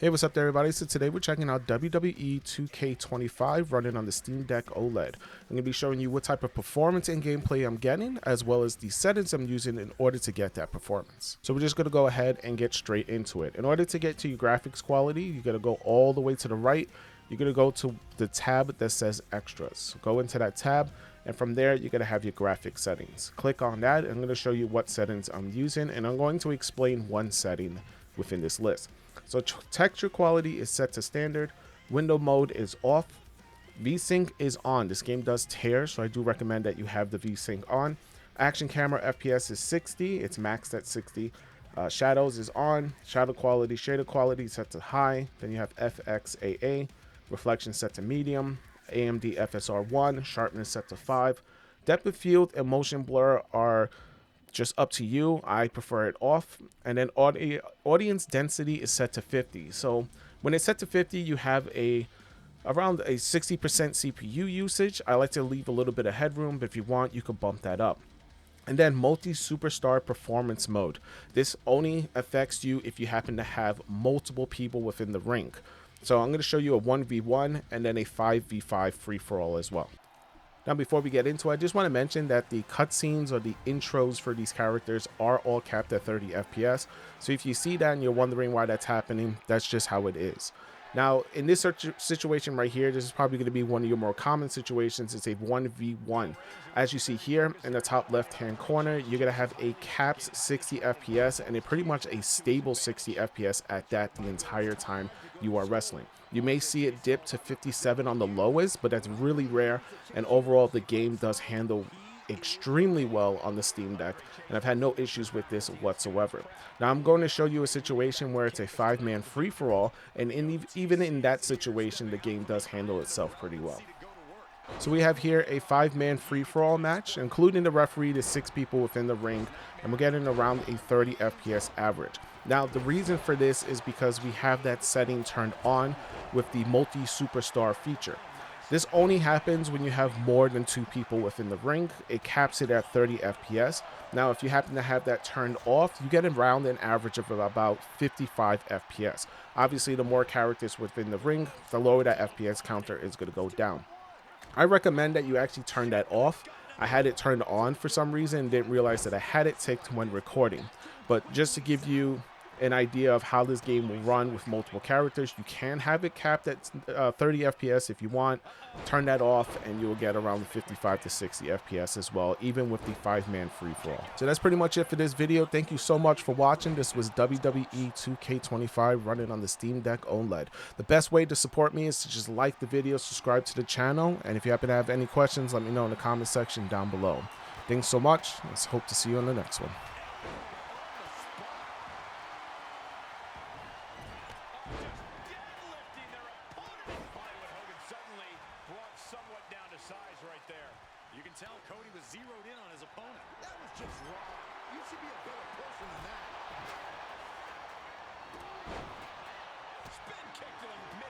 Hey, what's up there, everybody? So today we're checking out WWE 2K25 running on the SteamDeck OLED. I'm going to be showing you what type of performance and gameplay I'm getting, as well as the settings I'm using in order to get that performance. So we're just going to go ahead and get straight into it. In order to get to your graphics quality, you're going to go all the way to the right. You're going to go to the tab that says Extras. So go into that tab, and from there, you're going to have your graphics settings. Click on that, and I'm going to show you what settings I'm using, and I'm going to explain one setting within this list. So texture quality is set to standard, window mode is off, VSync is on. This game does tear, so I do recommend that you have the VSync on. Action camera FPS is 60, it's maxed at 60. Shadows is on, shadow quality, shader quality set to high. Then you have FXAA, reflection set to medium, AMD FSR1, sharpness set to 5. Depth of field and motion blur are just up to you. I prefer it off. And then audience density is set to 50. So when it's set to 50, you have around a 60% CPU usage. I like to leave a little bit of headroom, but if you want, you can bump that up. And then multi-superstar performance mode. This only affects you if you happen to have multiple people within the ring. So I'm going to show you a 1v1 and then a 5v5 free-for-all as well. Now, before we get into it, I just want to mention that the cutscenes or the intros for these characters are all capped at 30 FPS. So if you see that and you're wondering why that's happening, that's just how it is. Now, in this situation right here, this is probably going to be one of your more common situations. It's a 1v1. As you see here in the top left-hand corner, you're going to have a capped 60 FPS and pretty much a stable 60 FPS at that the entire time you are wrestling. You may see it dip to 57 on the lowest, but that's really rare. And overall, the game does handle extremely well on the Steam Deck, and I've had no issues with this whatsoever. Now I'm going to show you a situation where it's a 5-man free-for-all, and even in that situation, the game does handle itself pretty well. So we have here a 5-man free-for-all match, including the referee to 6 people within the ring, and we're getting around a 30 FPS average. Now, the reason for this is because we have that setting turned on with the multi-superstar feature. This only happens when you have more than 2 people within the ring. It caps it at 30 FPS. Now, if you happen to have that turned off, you get around an average of about 55 FPS. Obviously, the more characters within the ring, the lower that FPS counter is going to go down. I recommend that you actually turn that off. I had it turned on for some reason and didn't realize that I had it ticked when recording. But just to give you an idea of how this game will run with multiple characters, you can have it capped at 30 FPS if you want. Turn that off and you'll get around 55 to 60 FPS as well, even with the 5-man free-for-all. So that's pretty much it for this video. Thank you so much for watching. This was WWE 2K25 running on the Steam Deck OLED. The best way to support me is to just like the video, subscribe to the channel, and if you happen to have any questions, let me know in the comment section down below. Thanks so much. Let's hope to see you on the next one. Somewhat down to size right there. You can tell Cody was zeroed in on his opponent. That was just wrong. You should be a better person than that. Spin kick to the